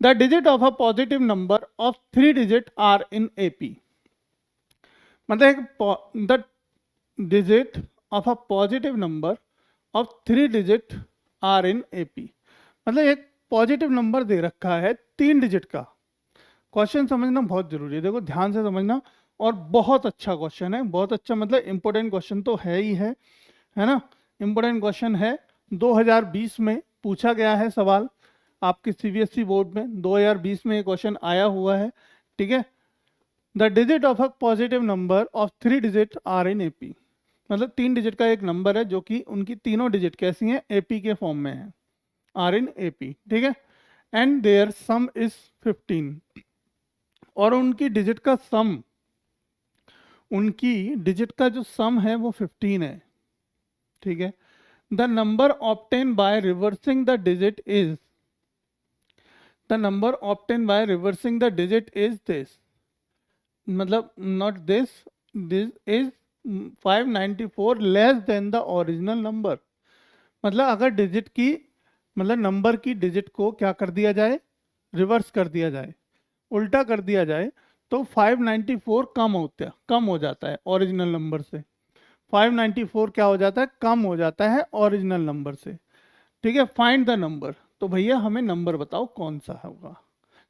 The digit of a positive number of 3 digit are in AP. मतलब the digit of a positive number of 3 digit are in AP. मतलब एक positive number दे रखा है 3 digit का। Question समझना बहुत जरूरी है, देखो ध्यान से समझना, और बहुत अच्छा क्वेश्चन है, बहुत अच्छा मतलब इंपॉर्टेंट क्वेश्चन तो है ही है ना, इंपॉर्टेंट क्वेश्चन है। 2020 में पूछा गया है सवाल आपके सीबीएसई बोर्ड में, 2020 में ये क्वेश्चन आया हुआ है, ठीक है। The digit of a positive number of 3 digit are in AP. मतलब 3 डिजिट का एक नंबर है जो कि उनकी तीनों डिजिट कैसी हैं, एपी के फॉर्म में है, आर इन एपी, ठीक है। एंड देयर सम इज 15, और उनकी डिजिट का सम, उनकी डिजिट का जो सम है वो 15 है, ठीक है। The number obtain by reversing the digit is, the number obtain by reversing the digit is this, मतलब not this, this is 594 less than the original number. मतलब अगर डिजिट की, मतलब नंबर की डिजिट को क्या कर दिया जाए, रिवर्स कर दिया जाए, उल्टा कर दिया जाए, तो 594 कम हो जाता है ओरिजिनल नंबर से। 594 क्या हो जाता है, कम हो जाता है ओरिजिनल नंबर से, ठीक है। फाइंड द नंबर, तो भैया हमें नंबर बताओ कौन सा होगा।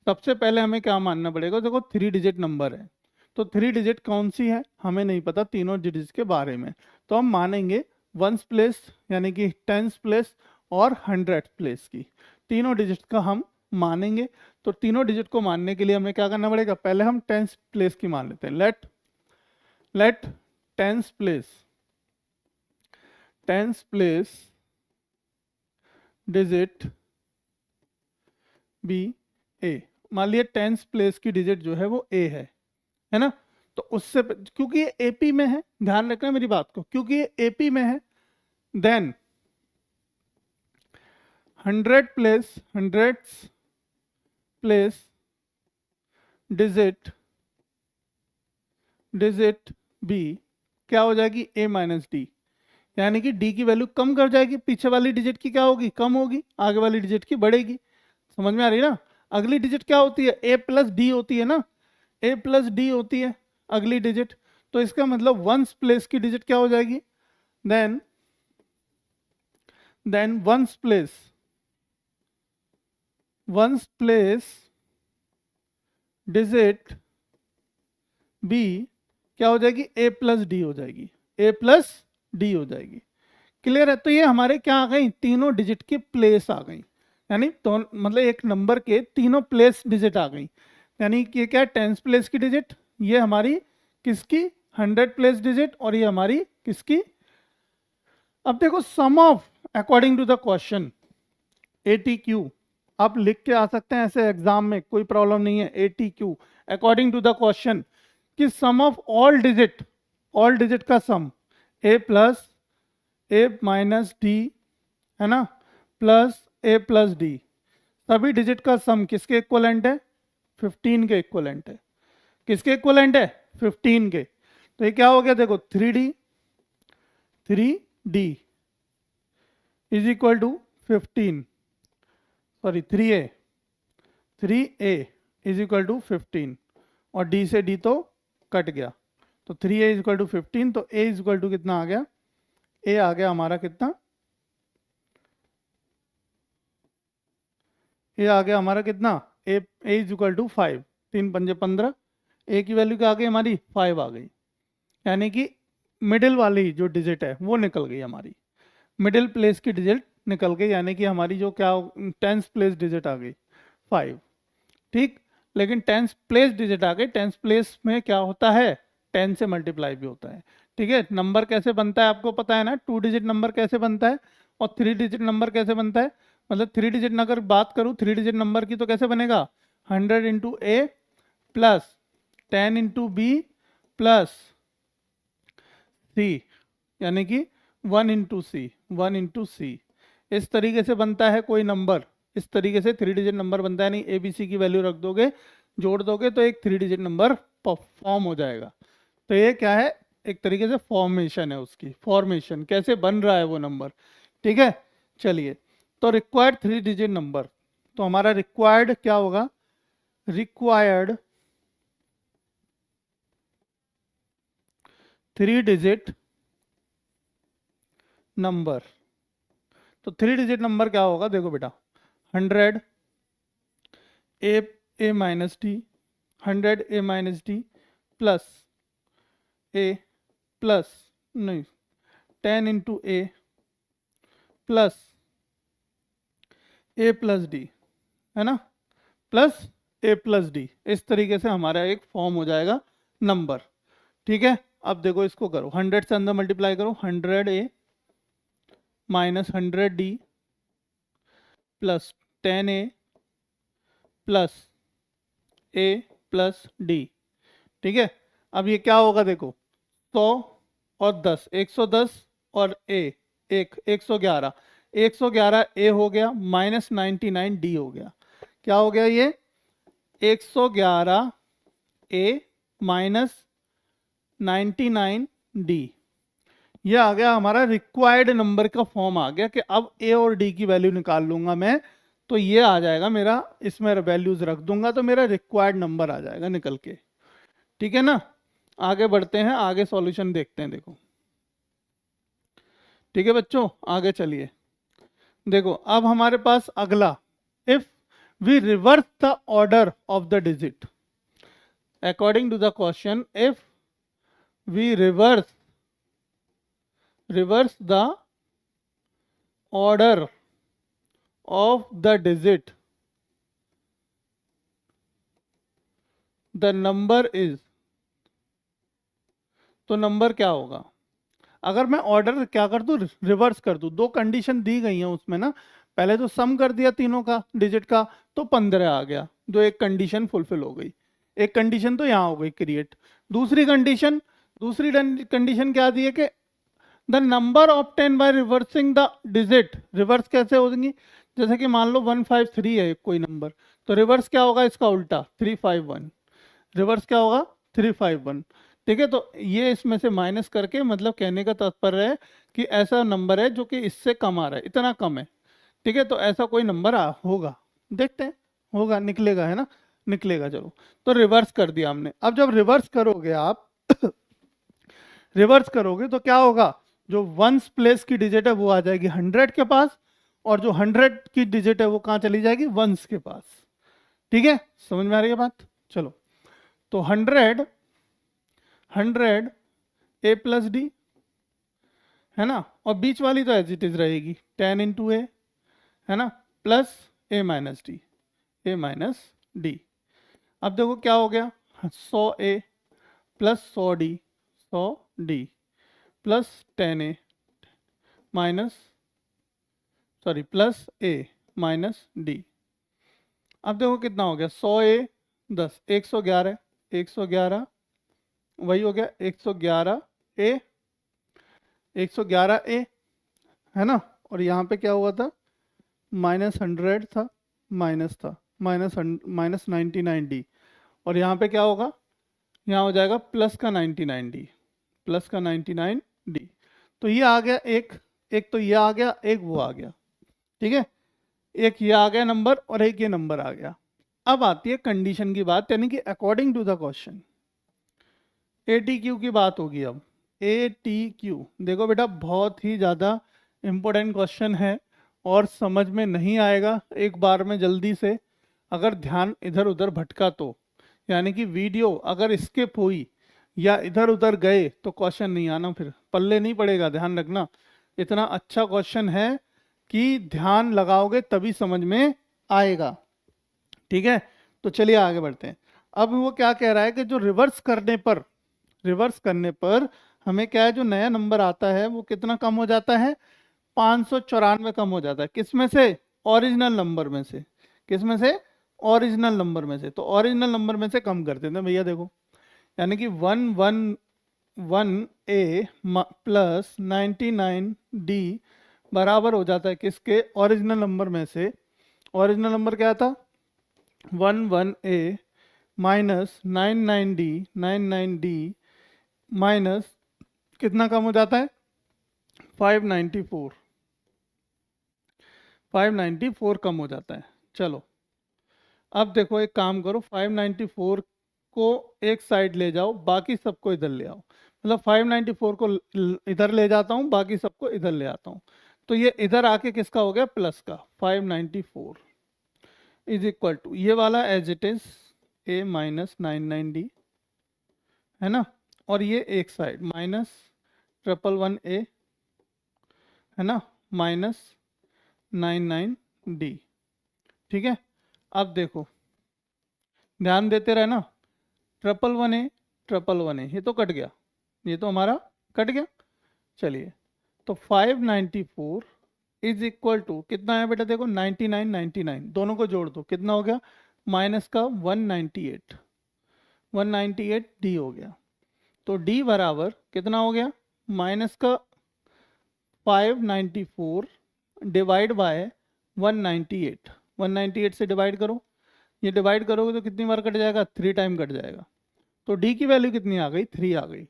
सबसे पहले हमें क्या मानना पड़ेगा, देखो 3 डिजिट नंबर है, तो 3 डिजिट कौन सी है हमें नहीं पता तीनों डिजिट के बारे में, तो हम मानेंगे वंस प्लेस यानी कि टेंस प्लेस और 100 प्लेस की, तीनों डिजिट का हम मानेंगे। तो तीनों डिजिट को मानने के लिए हमें क्या करना पड़ेगा, पहले हम टेंस प्लेस की मान लेते हैं। Let tens place digit be a. मान लिया टेंस प्लेस की डिजिट जो है वो ए है ना। तो उससे क्योंकि ये एपी में है, ध्यान रखना मेरी बात को, क्योंकि ये एपी में है, देन 100 प्लेस डिजिट बी क्या हो जाएगी, ए माइनस डी, यानी कि डी की वैल्यू कम कर जाएगी, पीछे वाली डिजिट की क्या होगी, कम होगी, आगे वाली डिजिट की बढ़ेगी। समझ में आ रही है ना। अगली डिजिट क्या होती है, ए प्लस डी होती है ना, ए प्लस डी होती है अगली डिजिट। तो इसका मतलब वंस प्लेस की डिजिट क्या हो जाएगी, then ones place digit B क्या हो जाएगी, ए प्लस डी हो जाएगी, ए प्लस डी हो जाएगी। क्लियर है। तो ये हमारे क्या आ गई, तीनों डिजिट की प्लेस आ गई, यानी तो मतलब एक नंबर के तीनों प्लेस डिजिट आ गई, यानी कि ये क्या है, टेंस प्लेस की डिजिट, ये हमारी किसकी 100 प्लेस डिजिट, और ये हमारी किसकी। अब देखो sum of according to the question ATQ, आप लिख के आ सकते हैं ऐसे एग्जाम में, कोई प्रॉब्लम नहीं है। ATQ according to the question कि सम ऑफ ऑल डिजिट का sum A plus A minus D है ना, प्लस ए प्लस डी, सभी डिजिट का सम किसके इक्वलेंट है, 15 के इक्वलेंट है। किसके इक्वलेंट है, 15 के। तो ये क्या हो गया, देखो 3D is equal to 15, sorry 3A is equal to 15, और D से D तो कट गया, तो 3A इज इक्वल टू 15, तो A इज इक्वल टू कितना आ गया, A आ गया हमारा कितना, A आ गया हमारा कितना, A इज इक्वल टू 5, 3 पंजे 15, A की वैल्यू क्या आ गई हमारी 5 आ गई, यानी कि मिडिल वाली जो डिजिट है वो निकल गई हमारी, मिडिल प्लेस की डिजिट निकल गई, यानी कि हमारी जो क्या टेंस प्लेस डिजिट आ गई 5, ठीक। लेकिन टेंस प्लेस डिजिट आ गई, टेंस प्लेस में क्या होता है, 10 से मल्टीप्लाई भी होता है, ठीक है। नंबर कैसे बनता है आपको पता है ना, 2 डिजिट नंबर कैसे बनता है और 3 डिजिट नंबर कैसे बनता है। मतलब 3 डिजिट अगर बात करूँ 3 डिजिट नंबर की तो कैसे बनेगा, 100 इंटू ए प्लस 10 इंटू बी प्लस सी, यानी कि 1 इंटू सी, इस तरीके से बनता है कोई नंबर, इस तरीके से 3 डिजिट नंबर बनता है। नहीं ABC की वैल्यू रख दोगे, जोड़ दोगे तो एक 3 डिजिट नंबर फॉर्म हो जाएगा। तो ये क्या है, एक तरीके से फॉर्मेशन है उसकी, फॉर्मेशन कैसे बन रहा है वो नंबर, ठीक है। चलिए, तो रिक्वायर्ड 3 डिजिट नंबर, तो हमारा रिक्वायर्ड क्या होगा, रिक्वायर्ड 3 डिजिट नंबर। तो 3 डिजिट नंबर क्या होगा, देखो बेटा, 100 ए minus D, 100 A minus D plus A plus नहीं 10 into A plus A plus D, है ना, प्लस ए प्लस डी। इस तरीके से हमारा एक फॉर्म हो जाएगा नंबर। ठीक है, अब देखो इसको करो, 100 से अंदर मल्टीप्लाई करो, 100 ए minus 100 D plus 10 A plus A plus D. ठीक है, अब ये क्या होगा, देखो 100 और 10, 110 और ए एक 111, 111 ए हो गया माइनस 99 डी हो गया। क्या हो गया ये, 111 ए माइनस 99 डी। ये आ गया हमारा रिक्वायर्ड नंबर का फॉर्म आ गया कि अब ए और डी की वैल्यू निकाल लूंगा मैं, तो ये आ जाएगा मेरा, इसमें वैल्यूज रख दूंगा तो मेरा रिक्वायर्ड नंबर आ जाएगा निकल के। ठीक है ना, आगे बढ़ते हैं, आगे सॉल्यूशन देखते हैं। देखो ठीक है बच्चों, आगे चलिए। देखो अब हमारे पास अगला, if we reverse the order of the digit according to the question, if we reverse the order of the digit, the number is, तो नंबर क्या होगा, अगर मैं ऑर्डर क्या कर दूं, रिवर्स कर दूं, दो कंडीशन दी गई हैं उसमें ना, पहले तो सम कर दिया तीनों का डिजिट का तो 15 आ गया, जो एक कंडीशन फुलफिल हो गई, एक कंडीशन तो यहाँ हो गई क्रिएट। दूसरी कंडीशन क्या दी है कि the number obtain by reversing the digit, reverse कैसे होगी, जैसे कि मान लो 153 है कोई नंबर, तो रिवर्स क्या होगा इसका उल्टा 351, रिवर्स क्या होगा 351। ठीक है, तो ये इसमें से माइनस करके, मतलब कहने का तात्पर्य है कि ऐसा नंबर है जो कि इससे कम आ रहा है, इतना कम है। ठीक है, तो ऐसा कोई नंबर होगा, देखते हैं, होगा, निकलेगा, है ना, निकलेगा। चलो, तो रिवर्स कर दिया हमने। अब जब रिवर्स करोगे आप रिवर्स करोगे तो क्या होगा, जो वंस प्लेस की डिजिट है वो आ जाएगी 100 के पास, और जो 100 की डिजिट है वो कहाँ चली जाएगी, वंस के पास। ठीक है, समझ में आ रही है बात। चलो, तो 100 ए प्लस डी, है ना, और बीच वाली तो एज इट इज रहेगी 10 इंटू ए, है ना, plus A minus D, A minus D. अब देखो क्या हो गया, 100 ए plus 100 D, 100 D plus 10 A minus plus A minus D. अब देखो कितना हो गया, 100 ए 10, 111, 111 वही हो गया 111 ए, 111 ए, है ना, और यहाँ पे क्या हुआ था, माइनस 100 था, माइनस 99 डी, और यहाँ पे क्या होगा, यहाँ हो जाएगा प्लस का 99 डी, प्लस का 99 डी। तो ये आ गया एक तो ये आ गया, एक वो आ गया। ठीक है, एक ये आ गया नंबर और एक ये नंबर आ गया। अब आती है कंडीशन की बात, यानी कि according to the question ATQ की बात होगी। अब ATQ देखो बेटा, बहुत ही ज़्यादा इम्पोर्टेंट क्वेश्चन है और समझ में नहीं आएगा एक बार में जल्दी से, अगर ध्यान इधर उधर भटका तो, यानी कि वीडियो अगर स्किप हुई या इधर उधर गए तो क्वेश्चन नहीं आना, फिर पल्ले नहीं पड़ेगा, ध्यान रखना। इतना अच्छा क्वेश्चन है कि ध्यान लगाओगे तभी समझ में आएगा। ठीक है, तो चलिए आगे बढ़ते हैं। अब वो क्या कह रहा है कि जो रिवर्स करने पर हमें क्या है, जो नया नंबर आता है वो कितना कम हो जाता है, 594 कम हो जाता है। किस में से, ओरिजिनल नंबर में से। किस में से, ओरिजिनल नंबर में से। तो ओरिजिनल नंबर में से कम कर देते हैं भैया, देखो, यानी कि 111 ए प्लस 99 डी बराबर हो जाता है किसके, ओरिजिनल नंबर में से। ओरिजिनल नंबर क्या था, 11 ए माइनस 99 डी माइनस कितना कम हो जाता है, 594 कम हो जाता है। चलो अब देखो एक काम करो, 594 को एक साइड ले जाओ, बाकी सबको इधर ले आओ। मतलब 594 को इधर ले जाता हूँ, बाकी सबको इधर ले आता हूँ। तो ये इधर आके किसका हो गया, प्लस का। 594 इज इक्वल टू ये वाला as it is a minus 99d, है ना। और ये एक साइड माइनस 111a, है ना, माइनस 99d। ठीक है, अब देखो ध्यान देते रहना, 111a ये तो कट गया, ये तो हमारा कट गया। चलिए, तो 594 इज इक्वल टू कितना है बेटा, देखो 99 दोनों को जोड़ दो, कितना हो गया, माइनस का 198 डी हो गया। तो डी बराबर कितना हो गया, माइनस का 594 डिवाइड बाय 198 से डिवाइड करो, ये डिवाइड करोगे तो कितनी बार कट जाएगा, 3 टाइम कट जाएगा। तो डी की वैल्यू कितनी आ गई, 3 आ गई।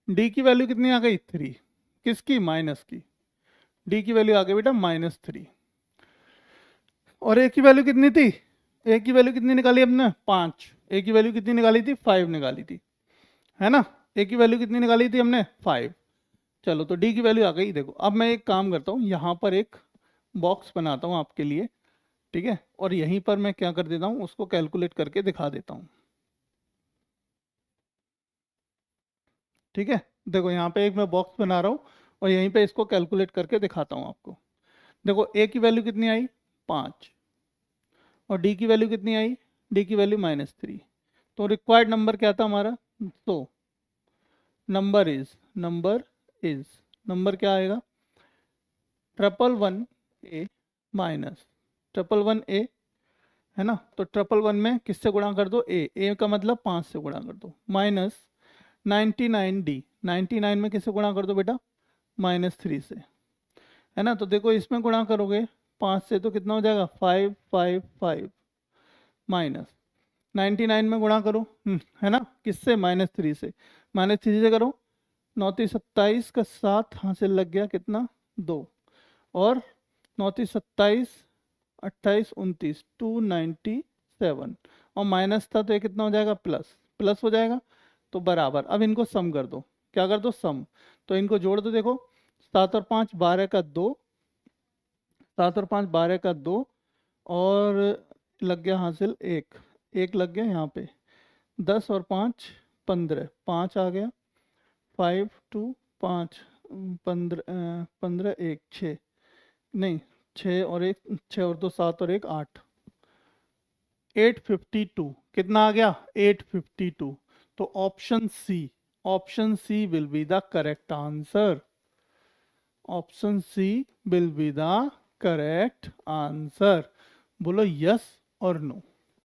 डी की वैल्यू कितनी आ गई, 3, किसकी, माइनस की। डी की वैल्यू आ गई बेटा -3। और ए की वैल्यू कितनी थी, ए की वैल्यू कितनी निकाली हमने, 5। ए की वैल्यू कितनी निकाली थी, 5 निकाली थी, है ना। ए की वैल्यू कितनी निकाली थी हमने, 5। चलो, तो डी की वैल्यू आ गई। देखो अब मैं एक काम करता हूँ, यहाँ पर एक बॉक्स बनाता हूँ आपके लिए, ठीक है, और यहीं पर मैं क्या कर देता हूँ, उसको कैलकुलेट करके दिखा देता हूँ। ठीक है, देखो यहाँ पे एक मैं बॉक्स बना रहा हूँ और यहीं पे इसको कैलकुलेट करके दिखाता हूँ आपको। देखो ए की वैल्यू कितनी आई, 5, और डी की वैल्यू कितनी आई, डी की वैल्यू -3। तो रिक्वायर्ड नंबर क्या था हमारा, तो नंबर इज नंबर क्या आएगा, 111a माइनस 111a, है ना। तो 111 में किससे गुणा कर दो, ए का मतलब 5 से गुणा कर दो, माइनस 99d, 99 में किससे गुणा कर दो बेटा, -3 से, है ना। तो देखो इसमें गुणा करोगे 5 से तो कितना हो जाएगा, 555, माइनस 99 में गुणा करो, है ना, किससे, -3 से। -3 से करो, 9 × 27 का 7 हासिल लग गया, कितना, 2, और 9 × 27 28 29 297, और माइनस था तो ये कितना हो जाएगा, प्लस प्लस हो जाएगा। तो बराबर, अब इनको सम कर दो, क्या कर दो, सम। तो इनको जोड़ दो, देखो 7 और 5 12 का 2, 7 और 5 12 का 2, और लग गया हासिल 1 लग गया यहाँ पे। 10 और 5 15, 5 आ गया, 5 2 5 15 15 1 6, नहीं 6 और 1 6 और 2 7 और 1 8, 852, कितना आ गया, 852। तो option C will be the correct answer. Option C will be the correct answer. बोलो यस और नो।